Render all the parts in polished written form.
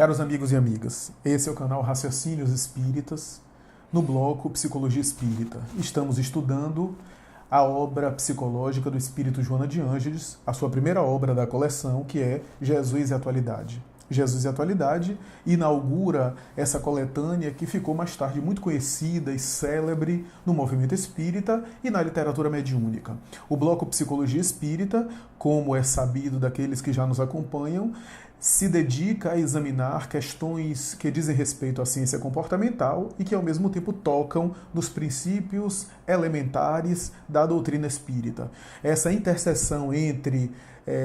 Caros amigos e amigas, esse é o canal Raciocínios Espíritas, no bloco Psicologia Espírita. Estamos estudando a obra psicológica do Espírito Joana de Ângeles, a sua primeira obra da coleção, que é Jesus e Atualidade. Jesus e Atualidade inaugura essa coletânea que ficou mais tarde muito conhecida e célebre no movimento espírita e na literatura mediúnica. O bloco Psicologia Espírita, como é sabido daqueles que já nos acompanham, se dedica a examinar questões que dizem respeito à ciência comportamental e que ao mesmo tempo tocam nos princípios elementares da doutrina espírita. Essa interseção entre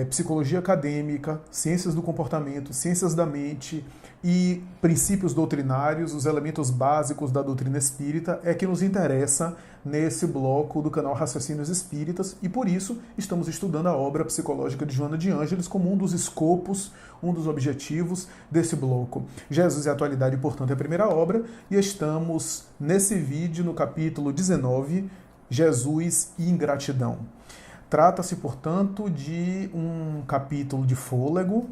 psicologia acadêmica, ciências do comportamento, ciências da mente e princípios doutrinários, os elementos básicos da doutrina espírita, é que nos interessa nesse bloco do canal Raciocínios Espíritas e por isso estamos estudando a obra psicológica de Joana de Ângeles como um dos escopos, um dos objetivos desse bloco. Jesus e Atualidade, portanto, é a primeira obra e estamos nesse vídeo no capítulo 19, Jesus e Ingratidão. Trata-se, portanto, de um capítulo de fôlego,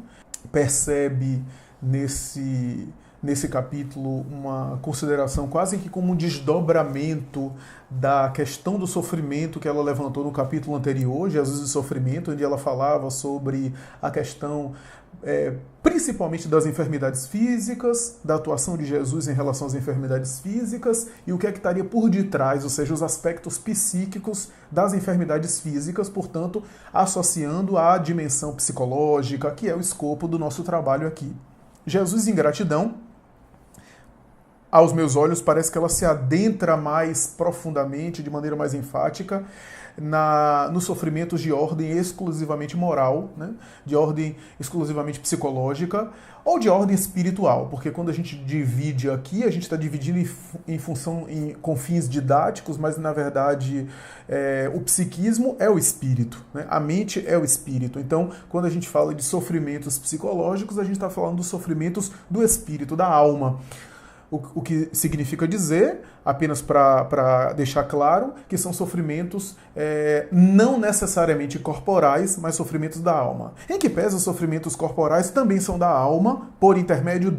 percebe nesse capítulo uma consideração quase que como um desdobramento da questão do sofrimento que ela levantou no capítulo anterior, Jesus e Sofrimento, onde ela falava sobre a questão principalmente das enfermidades físicas, da atuação de Jesus em relação às enfermidades físicas e o que é que estaria por detrás, ou seja, os aspectos psíquicos das enfermidades físicas, portanto, associando à dimensão psicológica, que é o escopo do nosso trabalho aqui. Jesus e Ingratidão, aos meus olhos, parece que ela se adentra mais profundamente, de maneira mais enfática, nos sofrimentos de ordem exclusivamente moral, né? De ordem exclusivamente psicológica ou de ordem espiritual, porque quando a gente divide aqui, a gente está dividindo com fins didáticos, mas na verdade o psiquismo é o espírito, né? A mente é o espírito. Então, quando a gente fala de sofrimentos psicológicos, a gente está falando dos sofrimentos do espírito, da alma. O que significa dizer, apenas para deixar claro, que são sofrimentos não necessariamente corporais, mas sofrimentos da alma. Em que pese os sofrimentos corporais também são da alma, por intermédio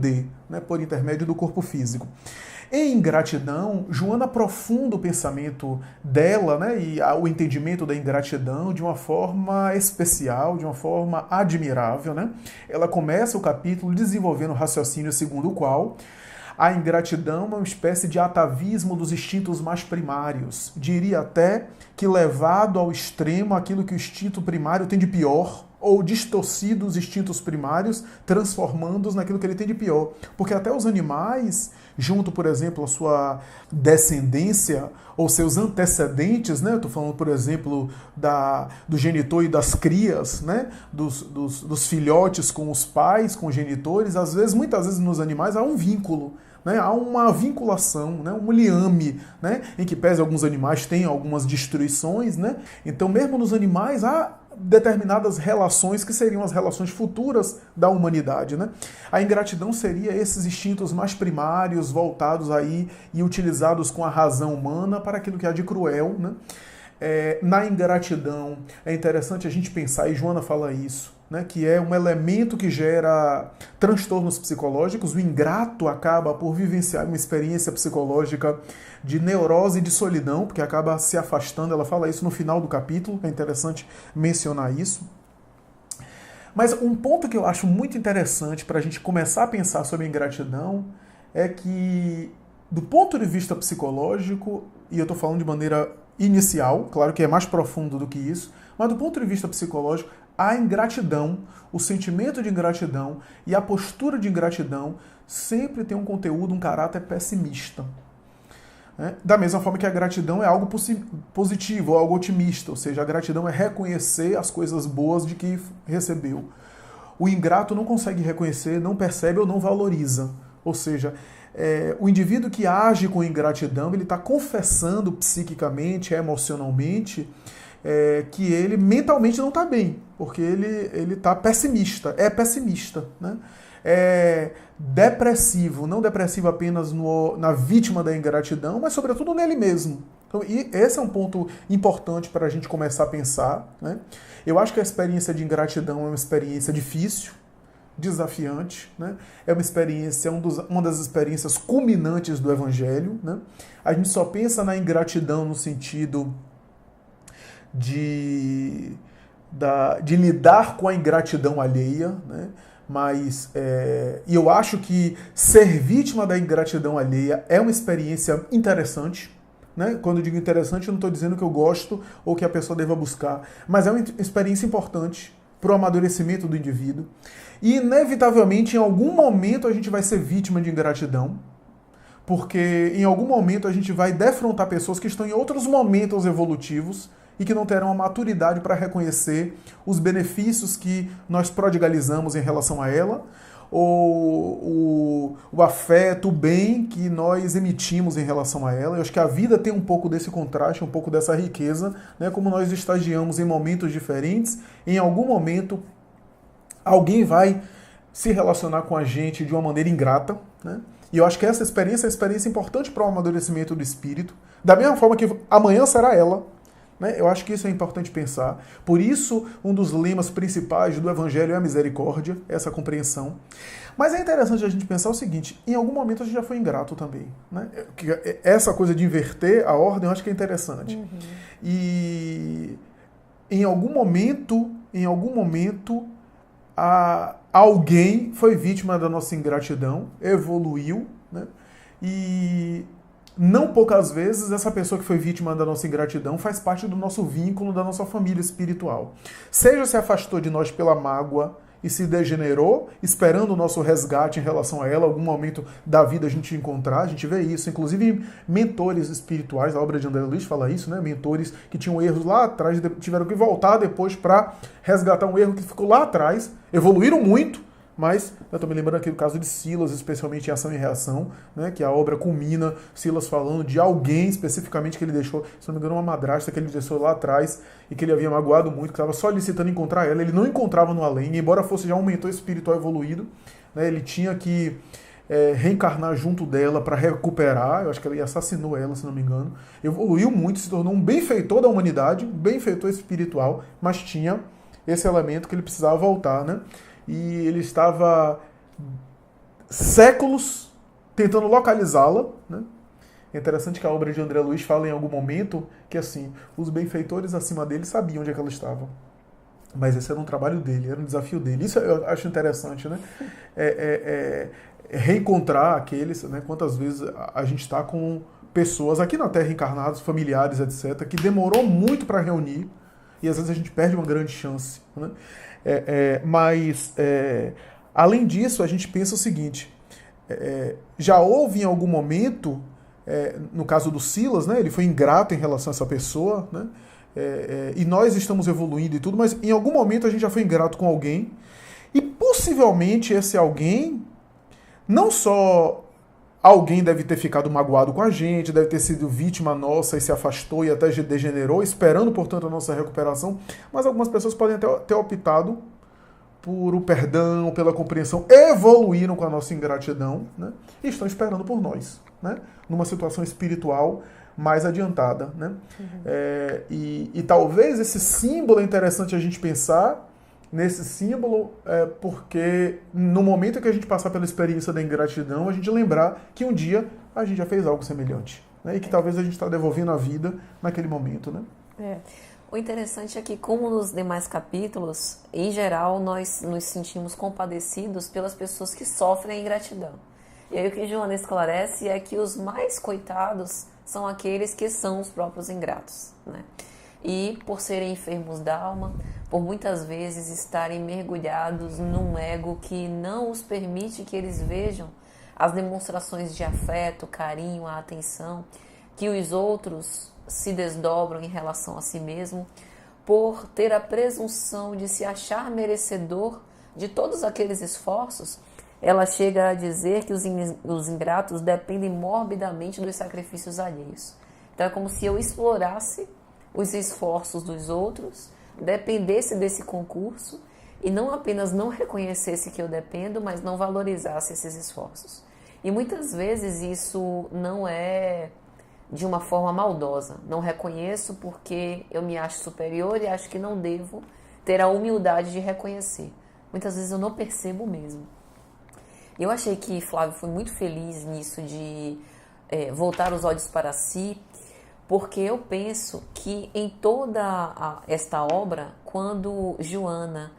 por intermédio do corpo físico. Em Ingratidão, Joana aprofunda o pensamento dela, né, e o entendimento da ingratidão de uma forma especial, de uma forma admirável, né? Ela começa o capítulo desenvolvendo o raciocínio segundo o qual a ingratidão é uma espécie de atavismo dos instintos mais primários. Diria até que levado ao extremo aquilo que o instinto primário tem de pior, ou distorcido os instintos primários, transformando-os naquilo que ele tem de pior. Porque até os animais, junto, por exemplo, à sua descendência, ou seus antecedentes, né? Eu estou falando, por exemplo, do genitor e das crias, né? Dos filhotes com os pais, com os genitores, muitas vezes nos animais há um vínculo. Né, há uma vinculação, né, um liame, né, em que pese alguns animais têm algumas destruições, né, então mesmo nos animais há determinadas relações que seriam as relações futuras da humanidade. Né? A ingratidão seria esses instintos mais primários voltados aí e utilizados com a razão humana para aquilo que há de cruel. Né? Na ingratidão é interessante a gente pensar, e Joana fala isso, né, que é um elemento que gera transtornos psicológicos. O ingrato acaba por vivenciar uma experiência psicológica de neurose e de solidão, porque acaba se afastando. Ela fala isso no final do capítulo, é interessante mencionar isso. Mas um ponto que eu acho muito interessante para a gente começar a pensar sobre a ingratidão é que, do ponto de vista psicológico, e eu estou falando de maneira inicial, claro que é mais profundo do que isso, mas do ponto de vista psicológico, a ingratidão, o sentimento de ingratidão e a postura de ingratidão sempre tem um conteúdo, um caráter pessimista. Da mesma forma que a gratidão é algo positivo, algo otimista, ou seja, a gratidão é reconhecer as coisas boas de que recebeu. O ingrato não consegue reconhecer, não percebe ou não valoriza. Ou seja, o indivíduo que age com ingratidão, ele está confessando psiquicamente, emocionalmente, que ele mentalmente não está bem, porque ele está pessimista, é pessimista, né? É depressivo, não depressivo apenas na vítima da ingratidão, mas sobretudo nele mesmo. Então, e esse é um ponto importante para a gente começar a pensar. Né? Eu acho que a experiência de ingratidão é uma experiência difícil, desafiante, né? É uma experiência, uma das experiências culminantes do Evangelho, né? A gente só pensa na ingratidão no sentido de lidar com a ingratidão alheia, né? Mas e eu acho que ser vítima da ingratidão alheia é uma experiência interessante, né? Quando eu digo interessante, eu não estou dizendo que eu gosto ou que a pessoa deva buscar, mas é uma experiência importante para o amadurecimento do indivíduo. E, inevitavelmente, em algum momento a gente vai ser vítima de ingratidão, porque em algum momento a gente vai defrontar pessoas que estão em outros momentos evolutivos e que não terão a maturidade para reconhecer os benefícios que nós prodigalizamos em relação a ela, ou o afeto, o bem que nós emitimos em relação a ela. Eu acho que a vida tem um pouco desse contraste, um pouco dessa riqueza, né? Como nós estagiamos em momentos diferentes, em algum momento alguém vai se relacionar com a gente de uma maneira ingrata, né? E eu acho que essa experiência é uma experiência importante para o amadurecimento do espírito, da mesma forma que amanhã será ela. Eu acho que isso é importante pensar. Por isso, um dos lemas principais do Evangelho é a misericórdia, essa compreensão. Mas é interessante a gente pensar o seguinte, em algum momento a gente já foi ingrato também, né? Essa coisa de inverter a ordem eu acho que é interessante. Uhum. E em algum momento, alguém foi vítima da nossa ingratidão, evoluiu, né? E não poucas vezes essa pessoa que foi vítima da nossa ingratidão faz parte do nosso vínculo, da nossa família espiritual. Seja se afastou de nós pela mágoa e se degenerou, esperando o nosso resgate em relação a ela, algum momento da vida a gente encontrar, a gente vê isso, inclusive mentores espirituais, a obra de André Luiz fala isso, né? Mentores que tinham erros lá atrás, tiveram que voltar depois para resgatar um erro que ficou lá atrás, evoluíram muito, mas eu estou me lembrando aqui do caso de Silas, especialmente em Ação e Reação, né, que a obra culmina, Silas falando de alguém especificamente que ele deixou, se não me engano, uma madrasta que ele deixou lá atrás e que ele havia magoado muito, que estava solicitando encontrar ela, ele não encontrava no além, embora fosse já um mentor espiritual evoluído, né, ele tinha que reencarnar junto dela para recuperar, eu acho que ele assassinou ela, se não me engano, evoluiu muito, se tornou um benfeitor da humanidade, um benfeitor espiritual, mas tinha esse elemento que ele precisava voltar, né? E ele estava séculos tentando localizá-la, né? É interessante que a obra de André Luiz fala em algum momento que assim, os benfeitores acima dele sabiam onde é que ela estava. Mas esse era um trabalho dele, era um desafio dele. Isso eu acho interessante, né? Reencontrar aqueles, né? Quantas vezes a gente está com pessoas aqui na Terra encarnadas, familiares, etc., que demorou muito para reunir e às vezes a gente perde uma grande chance, né? Mas, além disso, a gente pensa o seguinte, já houve em algum momento, no caso do Silas, né, ele foi ingrato em relação a essa pessoa, né, e nós estamos evoluindo e tudo, mas em algum momento a gente já foi ingrato com alguém, e possivelmente esse alguém, não só alguém deve ter ficado magoado com a gente, deve ter sido vítima nossa e se afastou e até degenerou, esperando, portanto, a nossa recuperação. Mas algumas pessoas podem ter optado por o perdão, pela compreensão, evoluíram com a nossa ingratidão, né? E estão esperando por nós, né? Numa situação espiritual mais adiantada, né? Uhum. E talvez esse símbolo é interessante a gente pensar nesse símbolo, porque no momento que a gente passar pela experiência da ingratidão, a gente lembrar que um dia a gente já fez algo semelhante, né? E que talvez a gente está devolvendo a vida naquele momento, né? O interessante é que, como nos demais capítulos, em geral, nós nos sentimos compadecidos pelas pessoas que sofrem a ingratidão. E aí o que Joana esclarece é que os mais coitados são aqueles que são os próprios ingratos, né? E por serem enfermos da alma, por muitas vezes estarem mergulhados num ego que não os permite que eles vejam as demonstrações de afeto, carinho, a atenção que os outros se desdobram em relação a si mesmo, por ter a presunção de se achar merecedor de todos aqueles esforços, ela chega a dizer que os ingratos dependem morbidamente dos sacrifícios alheios. Então é como se eu explorasse os esforços dos outros, dependesse desse concurso e não apenas não reconhecesse que eu dependo, mas não valorizasse esses esforços. E muitas vezes isso não é de uma forma maldosa. Não reconheço porque eu me acho superior e acho que não devo ter a humildade de reconhecer. Muitas vezes eu não percebo mesmo. Eu achei que Flávio foi muito feliz nisso de voltar os olhos para si, porque eu penso que em toda esta obra, quando Joana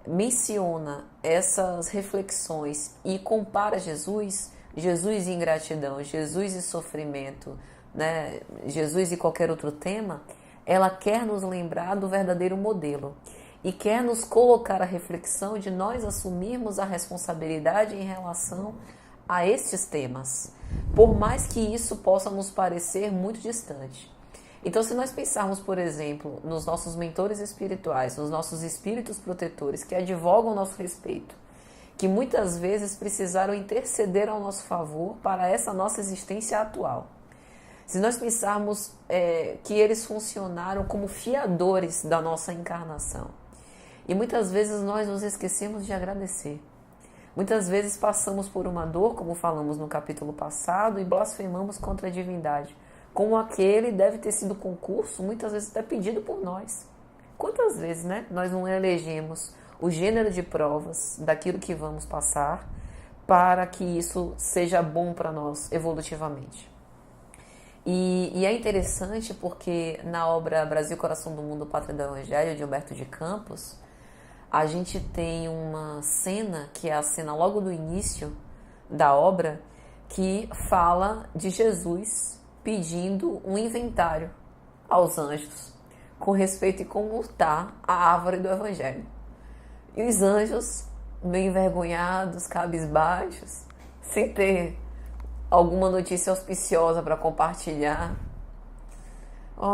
menciona essas reflexões e compara Jesus, Jesus e ingratidão, Jesus e sofrimento, né, Jesus e qualquer outro tema, ela quer nos lembrar do verdadeiro modelo e quer nos colocar a reflexão de nós assumirmos a responsabilidade em relação a estes temas, por mais que isso possa nos parecer muito distante. Então, se nós pensarmos, por exemplo, nos nossos mentores espirituais, nos nossos espíritos protetores que advogam ao nosso respeito, que muitas vezes precisaram interceder ao nosso favor para essa nossa existência atual. Se nós pensarmos que eles funcionaram como fiadores da nossa encarnação, e muitas vezes nós nos esquecemos de agradecer. Muitas vezes passamos por uma dor, como falamos no capítulo passado, e blasfemamos contra a divindade, como aquele deve ter sido concurso, muitas vezes até pedido por nós. Quantas vezes, né, nós não elegemos o gênero de provas daquilo que vamos passar para que isso seja bom para nós evolutivamente. E é interessante porque na obra Brasil, Coração do Mundo, Pátria do Evangelho, de Humberto de Campos, a gente tem uma cena, que é a cena logo do início da obra, que fala de Jesus pedindo um inventário aos anjos com respeito e como está a árvore do Evangelho. E os anjos, meio envergonhados, cabisbaixos, sem ter alguma notícia auspiciosa para compartilhar.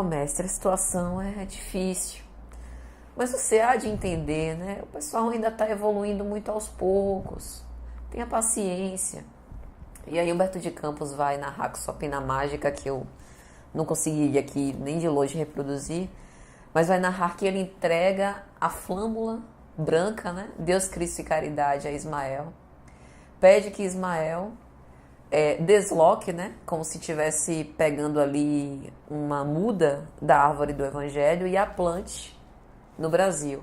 Mestre, a situação é difícil. Mas você há de entender, né? O pessoal ainda está evoluindo muito aos poucos. Tenha paciência. E aí Humberto de Campos vai narrar com sua pena mágica, que eu não consegui aqui nem de longe reproduzir, mas vai narrar que ele entrega a flâmula branca, né? Deus, Cristo e Caridade a Ismael. Pede que Ismael desloque, né? Como se estivesse pegando ali uma muda da árvore do Evangelho e a plante no Brasil.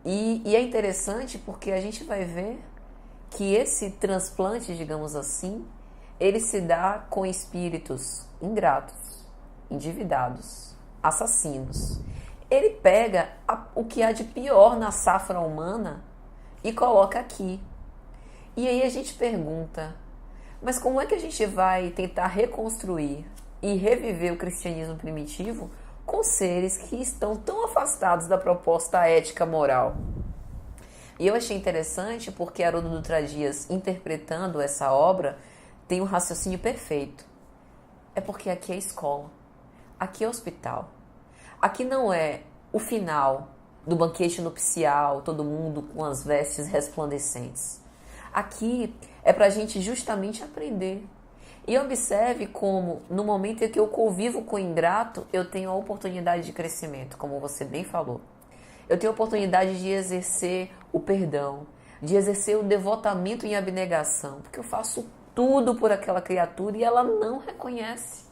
E é interessante porque a gente vai ver que esse transplante, digamos assim, ele se dá com espíritos ingratos, endividados, assassinos. Ele pega o que há de pior na safra humana e coloca aqui. E aí a gente pergunta, mas como é que a gente vai tentar reconstruir e reviver o cristianismo primitivo com seres que estão tão afastados da proposta ética moral? E eu achei interessante porque Haroldo Dutra Dias, interpretando essa obra, tem um raciocínio perfeito. É porque aqui é escola, aqui é hospital. Aqui não é o final do banquete nupcial, todo mundo com as vestes resplandecentes. Aqui é para a gente justamente aprender. E observe como, no momento em que eu convivo com o ingrato, eu tenho a oportunidade de crescimento, como você bem falou. Eu tenho a oportunidade de exercer o perdão, de exercer o devotamento em abnegação, porque eu faço tudo por aquela criatura e ela não reconhece.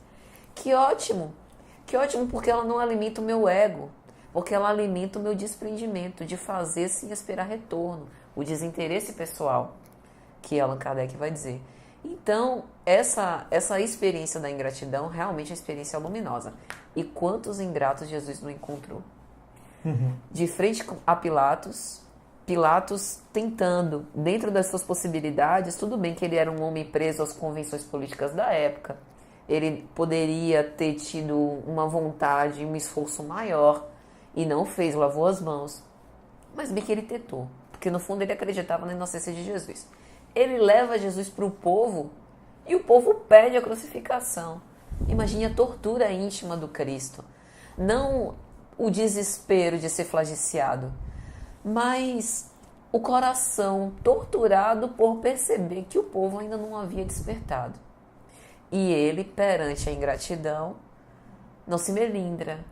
Que ótimo porque ela não alimenta o meu ego, porque ela alimenta o meu desprendimento de fazer sem esperar retorno, o desinteresse pessoal, que Allan Kardec vai dizer. Então, essa experiência da ingratidão realmente é uma experiência luminosa. E quantos ingratos Jesus não encontrou? De frente a Pilatos tentando, dentro das suas possibilidades, tudo bem que ele era um homem preso às convenções políticas da época, ele poderia ter tido uma vontade, um esforço maior, e não fez, lavou as mãos. Mas bem que ele tentou, porque no fundo ele acreditava na inocência de Jesus. Ele leva Jesus para o povo, e o povo pede a crucificação. Imagine a tortura íntima do Cristo. Não o desespero de ser flagiciado, mas o coração torturado por perceber que o povo ainda não havia despertado. E ele, perante a ingratidão, não se melindra,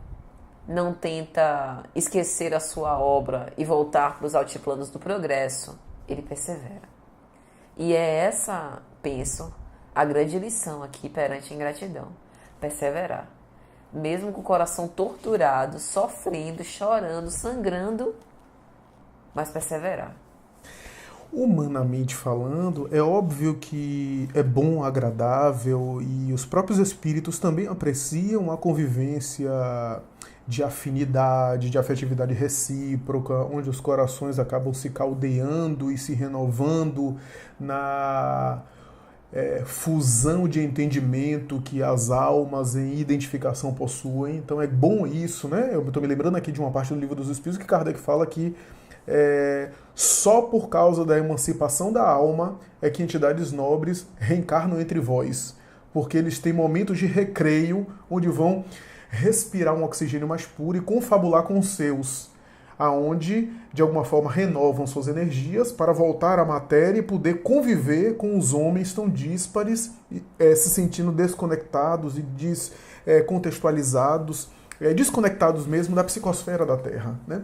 não tenta esquecer a sua obra e voltar para os altiplanos do progresso. Ele persevera. E é essa, penso, a grande lição aqui perante a ingratidão. Perseverar. Mesmo com o coração torturado, sofrendo, chorando, sangrando, mas perseverar. Humanamente falando, é óbvio que é bom, agradável e os próprios espíritos também apreciam a convivência de afinidade, de afetividade recíproca, onde os corações acabam se caldeando e se renovando na fusão de entendimento que as almas em identificação possuem. Então é bom isso, né? Eu estou me lembrando aqui de uma parte do Livro dos Espíritos que Kardec fala que só por causa da emancipação da alma é que entidades nobres reencarnam entre vós, porque eles têm momentos de recreio onde vão respirar um oxigênio mais puro e confabular com os seus, aonde de alguma forma renovam suas energias para voltar à matéria e poder conviver com os homens tão díspares, se sentindo desconectados e descontextualizados, desconectados mesmo da psicosfera da Terra, né?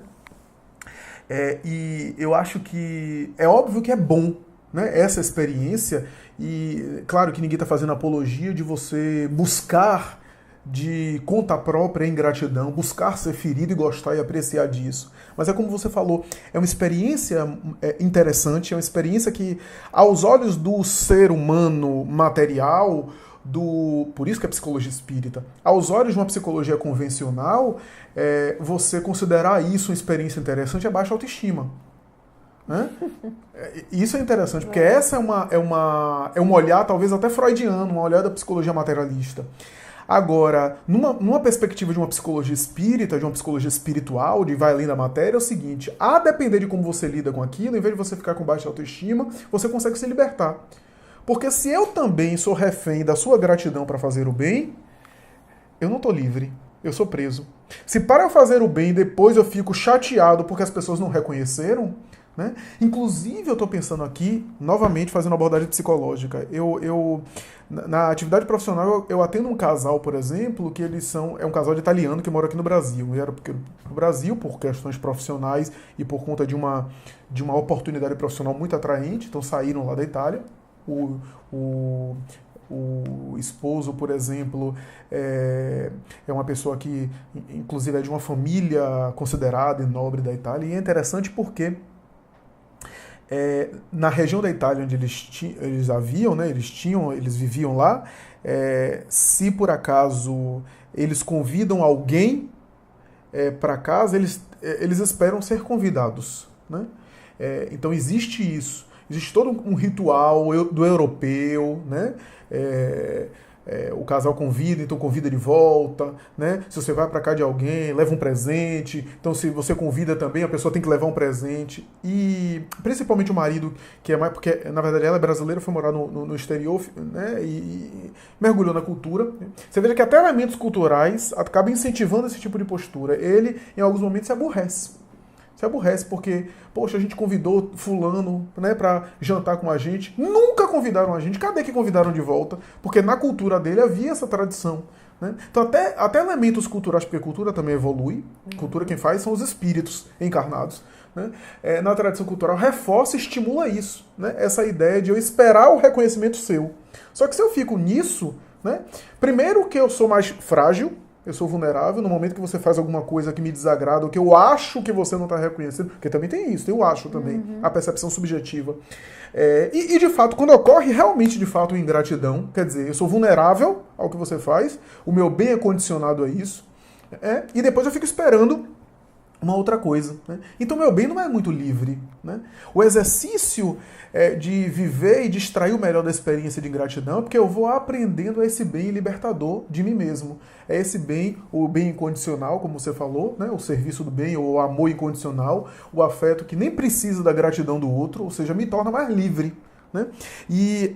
E eu acho que é óbvio que é bom, né, essa experiência, e claro que ninguém está fazendo apologia de você buscar de conta própria a ingratidão, buscar ser ferido e gostar e apreciar disso. Mas é como você falou, é uma experiência interessante, é uma experiência que, aos olhos do ser humano material, por isso que é psicologia espírita, aos olhos de uma psicologia convencional, você considerar isso uma experiência interessante é baixa autoestima. Né? Isso é interessante, porque essa é um olhar talvez até freudiano, um olhar da psicologia materialista. Agora, numa perspectiva de uma psicologia espírita, de uma psicologia espiritual, de vai além da matéria, é o seguinte: a depender de como você lida com aquilo, em vez de você ficar com baixa autoestima, você consegue se libertar. Porque se eu também sou refém da sua gratidão para fazer o bem, eu não estou livre, eu sou preso. Se para eu fazer o bem, depois eu fico chateado porque as pessoas não reconheceram, né? Inclusive eu estou pensando aqui, novamente, fazendo uma abordagem psicológica. Na atividade profissional, eu atendo um casal, por exemplo, que é um casal de italiano que mora aqui no Brasil. Vieram no Brasil por questões profissionais e por conta de uma oportunidade profissional muito atraente, então saíram lá da Itália. O esposo, por exemplo, é uma pessoa que, inclusive, é de uma família considerada e nobre da Itália. E é interessante porque na região da Itália onde eles haviam, né, eles viviam lá, se por acaso eles convidam alguém para casa, eles esperam ser convidados, né? Então existe isso. Existe todo um ritual do europeu, né? O casal convida, então convida de volta, né? Se você vai para casa de alguém, leva um presente. Então, se você convida também, a pessoa tem que levar um presente. E principalmente o marido, que é mais porque na verdade ela é brasileira, foi morar no exterior, né? E mergulhou na cultura. Você veja que até elementos culturais acabam incentivando esse tipo de postura. Ele, em alguns momentos, se aborrece. Se aborrece porque, poxa, a gente convidou fulano, né, para jantar com a gente. Nunca convidaram a gente. Cadê que convidaram de volta? Porque na cultura dele havia essa tradição. Né? Então até elementos culturais, porque cultura também evolui. Cultura quem faz são os espíritos encarnados. Né? Na tradição cultural reforça e estimula isso. Né? Essa ideia de eu esperar o reconhecimento seu. Só que se eu fico nisso, né, primeiro que eu sou mais frágil, eu sou vulnerável no momento que você faz alguma coisa que me desagrada, ou que eu acho que você não está reconhecendo, porque também tem isso, eu acho também, a percepção subjetiva. E de fato, quando ocorre realmente, de fato, ingratidão, quer dizer, eu sou vulnerável ao que você faz, o meu bem é condicionado a isso, e depois eu fico esperando uma outra coisa. Né? Então, meu bem não é muito livre. Né? O exercício de viver e de extrair o melhor da experiência de ingratidão é porque eu vou aprendendo esse bem libertador de mim mesmo. É esse bem, o bem incondicional, como você falou, né? O serviço do bem, o amor incondicional, o afeto que nem precisa da gratidão do outro, ou seja, me torna mais livre. Né? E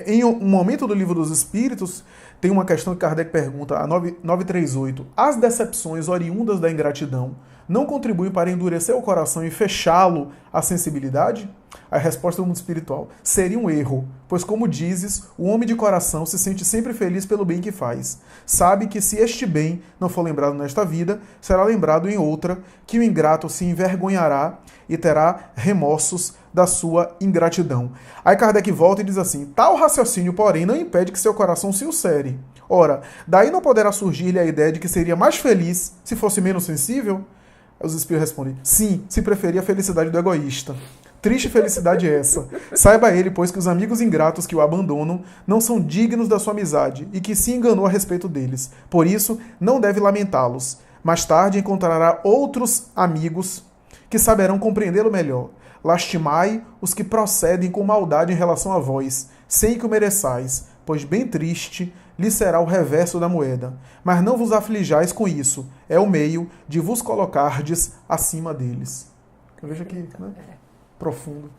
em um momento do Livro dos Espíritos, tem uma questão que Kardec pergunta, a 938. As decepções oriundas da ingratidão não contribuem para endurecer o coração e fechá-lo à sensibilidade? A resposta do mundo espiritual: seria um erro, pois, como dizes, o homem de coração se sente sempre feliz pelo bem que faz. Sabe que se este bem não for lembrado nesta vida, será lembrado em outra, que o ingrato se envergonhará e terá remorsos da sua ingratidão. Aí Kardec volta e diz assim: tal raciocínio, porém, não impede que seu coração se ulcere. Ora, daí não poderá surgir-lhe a ideia de que seria mais feliz se fosse menos sensível? Aí os espíritos respondem, sim, se preferir a felicidade do egoísta. Triste felicidade é essa. Saiba ele, pois, que os amigos ingratos que o abandonam não são dignos da sua amizade e que se enganou a respeito deles. Por isso, não deve lamentá-los. Mais tarde encontrará outros amigos que saberão compreendê-lo melhor. Lastimai os que procedem com maldade em relação a vós, sem que o mereçais, pois bem triste lhe será o reverso da moeda. Mas não vos aflijais com isso. É o meio de vos colocardes acima deles. Eu vejo aqui, né? Profundo.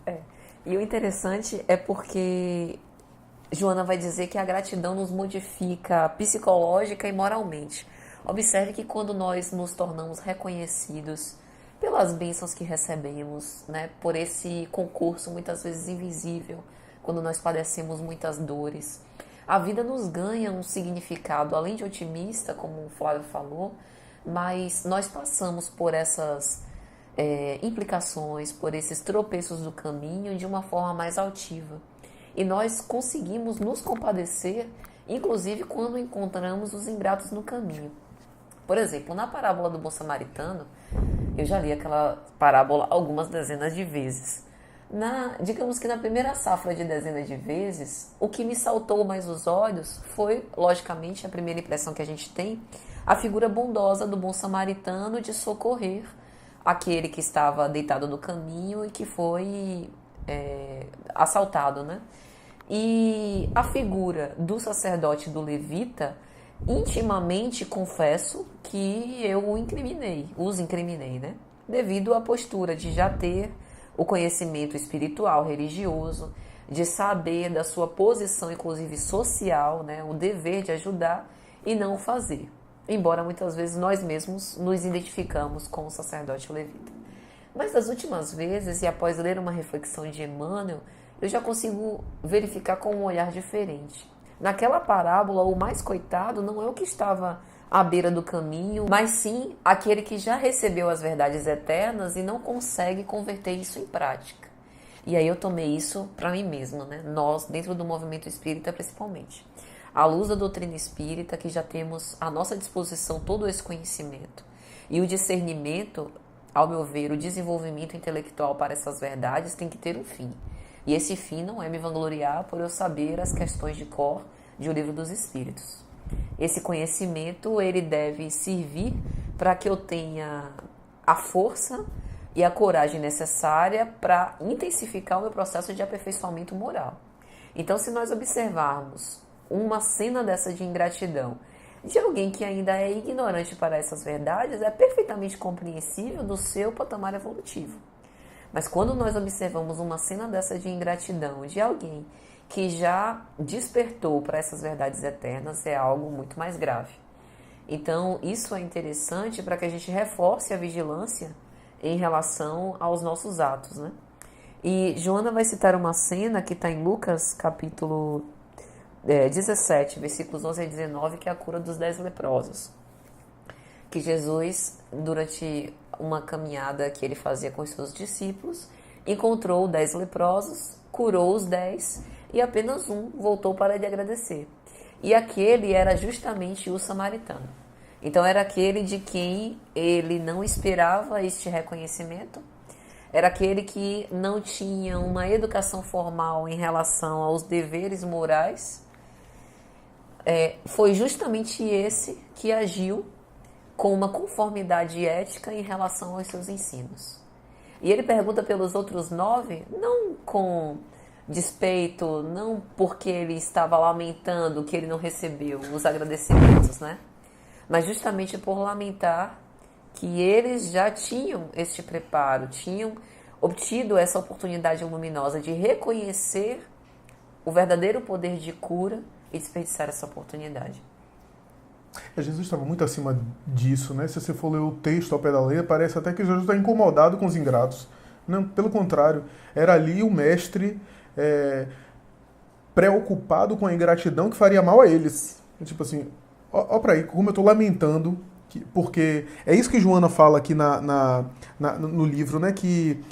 E o interessante é porque Joana vai dizer que a gratidão nos modifica psicológica e moralmente. Observe que quando nós nos tornamos reconhecidos pelas bênçãos que recebemos, né, por esse concurso muitas vezes invisível, quando nós padecemos muitas dores, a vida nos ganha um significado, além de otimista, como o Flávio falou, mas nós passamos por essas implicações, por esses tropeços do caminho de uma forma mais altiva. E nós conseguimos nos compadecer, inclusive quando encontramos os ingratos no caminho. Por exemplo, na parábola do bom samaritano, eu já li aquela parábola algumas dezenas de vezes. Digamos que na primeira safra de dezenas de vezes, o que me saltou mais os olhos foi, logicamente, a primeira impressão que a gente tem, a figura bondosa do bom samaritano de socorrer aquele que estava deitado no caminho e que foi assaltado, né? E a figura do sacerdote do levita, intimamente confesso que eu os incriminei, né? Devido à postura de já ter o conhecimento espiritual, religioso, de saber da sua posição, inclusive social, né? O dever de ajudar e não o fazer. Embora muitas vezes nós mesmos nos identificamos com o sacerdote levita. Mas das últimas vezes, e após ler uma reflexão de Emmanuel, eu já consigo verificar com um olhar diferente. Naquela parábola, o mais coitado não é o que estava à beira do caminho, mas sim aquele que já recebeu as verdades eternas e não consegue converter isso em prática. E aí eu tomei isso para mim mesma, né? Nós, dentro do movimento espírita principalmente. À luz da doutrina espírita, que já temos à nossa disposição todo esse conhecimento. E o discernimento, ao meu ver, o desenvolvimento intelectual para essas verdades tem que ter um fim. E esse fim não é me vangloriar por eu saber as questões de cor de O Livro dos Espíritos. Esse conhecimento, ele deve servir para que eu tenha a força e a coragem necessária para intensificar o meu processo de aperfeiçoamento moral. Então, se nós observarmos uma cena dessa de ingratidão de alguém que ainda é ignorante para essas verdades, é perfeitamente compreensível do seu patamar evolutivo. Mas quando nós observamos uma cena dessa de ingratidão de alguém que já despertou para essas verdades eternas, é algo muito mais grave. Então, isso é interessante para que a gente reforce a vigilância em relação aos nossos atos, né? E Joana vai citar uma cena que está em Lucas, capítulo 17, versículos 11 a 19, que é a cura dos 10 leprosos. Que Jesus, durante uma caminhada que ele fazia com os seus discípulos, encontrou 10 leprosos, curou os 10 e apenas um voltou para lhe agradecer. E aquele era justamente o samaritano. Então era aquele de quem ele não esperava este reconhecimento, era aquele que não tinha uma educação formal em relação aos deveres morais. Foi justamente esse que agiu com uma conformidade ética em relação aos seus ensinos. E ele pergunta pelos outros 9, não com despeito, não porque ele estava lamentando que ele não recebeu os agradecimentos, né? Mas justamente por lamentar que eles já tinham este preparo, tinham obtido essa oportunidade luminosa de reconhecer o verdadeiro poder de cura e desperdiçar essa oportunidade. Jesus estava muito acima disso, né? Se você for ler o texto ao pé da letra, parece até que Jesus está incomodado com os ingratos. Não, pelo contrário, era ali o mestre preocupado com a ingratidão que faria mal a eles. Tipo assim, ó pra aí, como eu estou lamentando, porque é isso que Joana fala aqui no livro, né? Que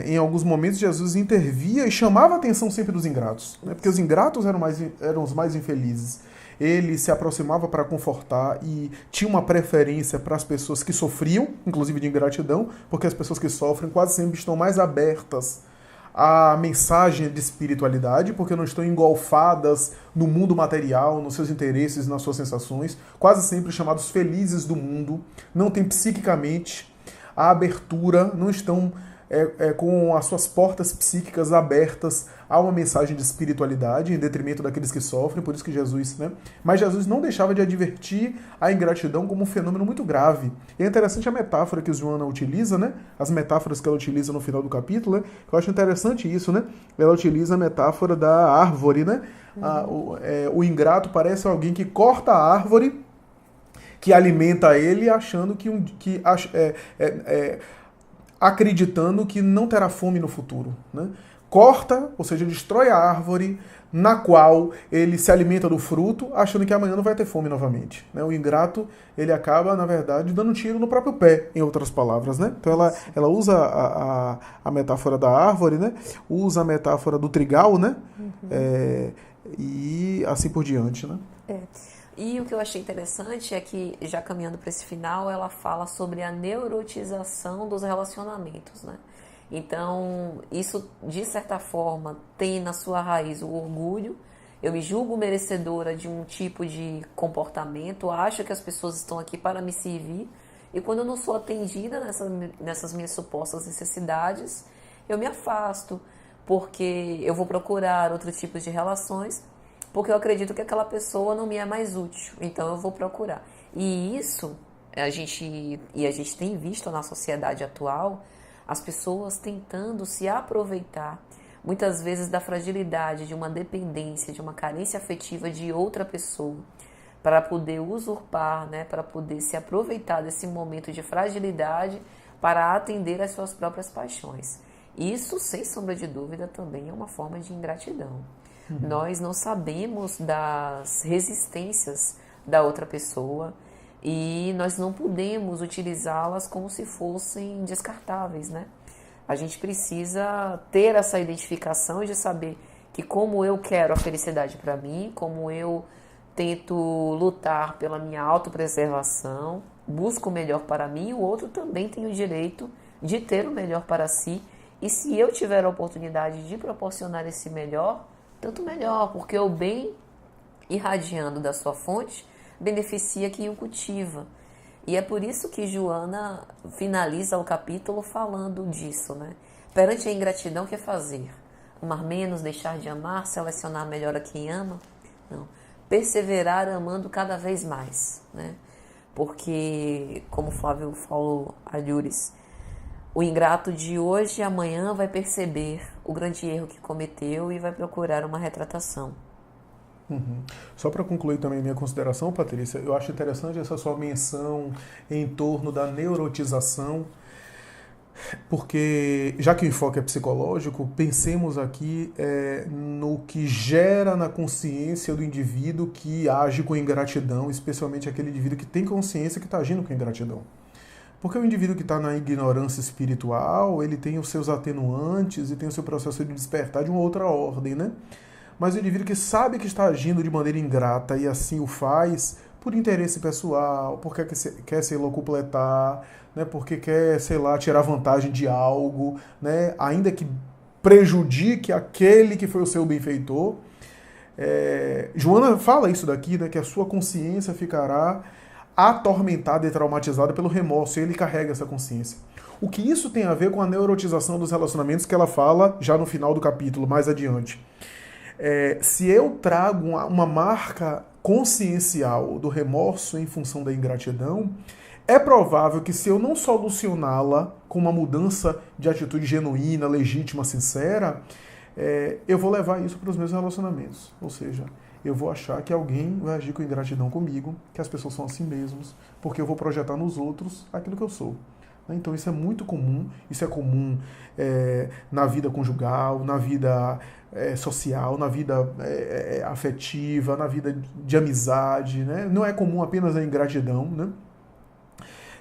em alguns momentos Jesus intervia e chamava a atenção sempre dos ingratos, né? Porque os ingratos eram os mais infelizes. ele se aproximava para confortar e tinha uma preferência para as pessoas que sofriam, inclusive de ingratidão, porque as pessoas que sofrem quase sempre estão mais abertas à mensagem de espiritualidade, porque não estão engolfadas no mundo material, nos seus interesses, nas suas sensações, quase sempre chamados felizes do mundo, não têm psiquicamente a abertura, não estão com as suas portas psíquicas abertas a uma mensagem de espiritualidade, em detrimento daqueles que sofrem, por isso que Jesus, né? Mas Jesus não deixava de advertir a ingratidão como um fenômeno muito grave. E é interessante a metáfora que Joana utiliza, né? As metáforas que ela utiliza no final do capítulo, né? Eu acho interessante isso, né? Ela utiliza a metáfora da árvore, né? O ingrato parece alguém que corta a árvore, que alimenta ele, achando acreditando que não terá fome no futuro, né? Corta, ou seja, destrói a árvore na qual ele se alimenta do fruto, achando que amanhã não vai ter fome novamente, né? O ingrato, ele acaba, na verdade, dando um tiro no próprio pé, em outras palavras, né? Então ela usa a metáfora da árvore, né? Usa a metáfora do trigal, né? E assim por diante, né? E o que eu achei interessante é que, já caminhando para esse final, ela fala sobre a neurotização dos relacionamentos, né? Então, isso, de certa forma, tem na sua raiz o orgulho. Eu me julgo merecedora de um tipo de comportamento, acho que as pessoas estão aqui para me servir, e quando eu não sou atendida nessas minhas supostas necessidades, eu me afasto, porque eu vou procurar outros tipos de relações, porque eu acredito que aquela pessoa não me é mais útil, então eu vou procurar. E isso, a gente tem visto na sociedade atual, as pessoas tentando se aproveitar, muitas vezes, da fragilidade, de uma dependência, de uma carência afetiva de outra pessoa, para poder usurpar, né, para poder se aproveitar desse momento de fragilidade para atender às suas próprias paixões. Isso, sem sombra de dúvida, também é uma forma de ingratidão. Nós não sabemos das resistências da outra pessoa e nós não podemos utilizá-las como se fossem descartáveis, né? A gente precisa ter essa identificação de saber que, como eu quero a felicidade para mim, como eu tento lutar pela minha autopreservação, busco o melhor para mim, o outro também tem o direito de ter o melhor para si. E se eu tiver a oportunidade de proporcionar esse melhor, tanto melhor, porque o bem irradiando da sua fonte beneficia quem o cultiva. E é por isso que Joana finaliza o capítulo falando disso, né? Perante a ingratidão, o que fazer? Amar menos, deixar de amar, selecionar melhor a quem ama? Não. Perseverar amando cada vez mais, né? Porque, como o Flávio falou, Alhures, o ingrato de hoje e amanhã vai perceber o grande erro que cometeu e vai procurar uma retratação. Só para concluir também minha consideração, Patrícia, eu acho interessante essa sua menção em torno da neurotização, porque, já que o enfoque é psicológico, pensemos aqui no que gera na consciência do indivíduo que age com ingratidão, especialmente aquele indivíduo que tem consciência que está agindo com ingratidão. Porque o indivíduo que está na ignorância espiritual, ele tem os seus atenuantes e tem o seu processo de despertar de uma outra ordem, né? Mas o indivíduo que sabe que está agindo de maneira ingrata e assim o faz por interesse pessoal, porque quer se locupletar, né? Porque quer, sei lá, tirar vantagem de algo, né? Ainda que prejudique aquele que foi o seu benfeitor. Joana fala isso daqui, né? Que a sua consciência ficará atormentada e traumatizada pelo remorso, e ele carrega essa consciência. O que isso tem a ver com a neurotização dos relacionamentos que ela fala já no final do capítulo, mais adiante. Se eu trago uma marca consciencial do remorso em função da ingratidão, é provável que, se eu não solucioná-la com uma mudança de atitude genuína, legítima, sincera, eu vou levar isso para os meus relacionamentos. Ou seja, eu vou achar que alguém vai agir com ingratidão comigo, que as pessoas são assim mesmos, porque eu vou projetar nos outros aquilo que eu sou. Então isso é muito comum, isso é comum na vida conjugal, na vida social, na vida afetiva, na vida de amizade, né? Não é comum apenas a ingratidão, né?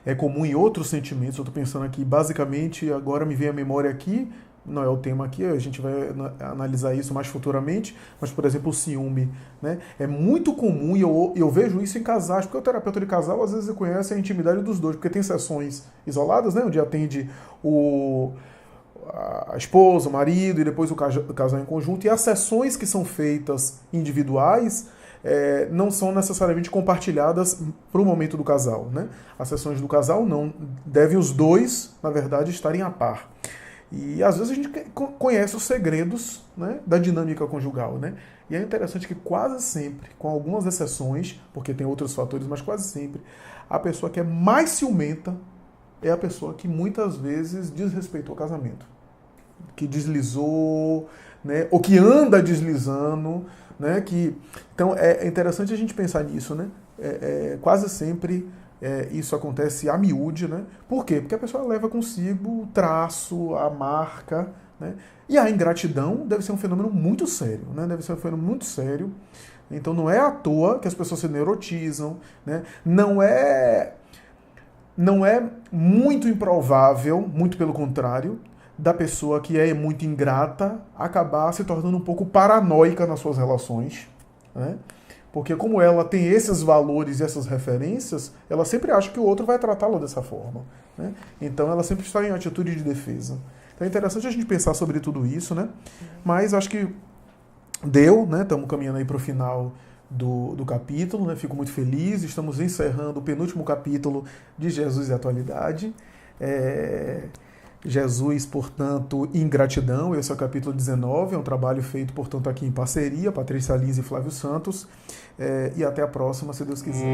É comum em outros sentimentos. Eu estou pensando aqui, basicamente, agora me vem à memória aqui, não é o tema aqui, a gente vai analisar isso mais futuramente, mas, por exemplo, o ciúme, né? É muito comum, e eu vejo isso em casais, porque o terapeuta de casal, às vezes, conhece a intimidade dos dois, porque tem sessões isoladas, né? Onde atende a esposa, o marido, e depois o casal em conjunto, e as sessões que são feitas individuais não são necessariamente compartilhadas para o momento do casal, né? As sessões do casal não, devem os dois, na verdade, estarem a par. E às vezes a gente conhece os segredos, né, da dinâmica conjugal, né? E é interessante que quase sempre, com algumas exceções, porque tem outros fatores, mas quase sempre, a pessoa que é mais ciumenta é a pessoa que muitas vezes desrespeitou o casamento, que deslizou, né, ou que anda deslizando, né? Então é interessante a gente pensar nisso, né? Quase sempre isso acontece a miúde, né? Por quê? Porque a pessoa leva consigo o traço, a marca, né? E a ingratidão deve ser um fenômeno muito sério, né? Deve ser um fenômeno muito sério. Então não é à toa que as pessoas se neurotizam, né? Não é muito improvável, muito pelo contrário, da pessoa que é muito ingrata acabar se tornando um pouco paranoica nas suas relações, né? Porque como ela tem esses valores e essas referências, ela sempre acha que o outro vai tratá-la dessa forma, né? Então ela sempre está em atitude de defesa. Então é interessante a gente pensar sobre tudo isso, né? Mas acho que deu, né? Estamos caminhando aí para o final do capítulo, né? Fico muito feliz. Estamos encerrando o penúltimo capítulo de Jesus e Atualidade. Jesus, portanto, ingratidão, esse é o capítulo 19, é um trabalho feito, portanto, aqui em parceria, Patrícia Lins e Flávio Santos, e até a próxima, se Deus quiser.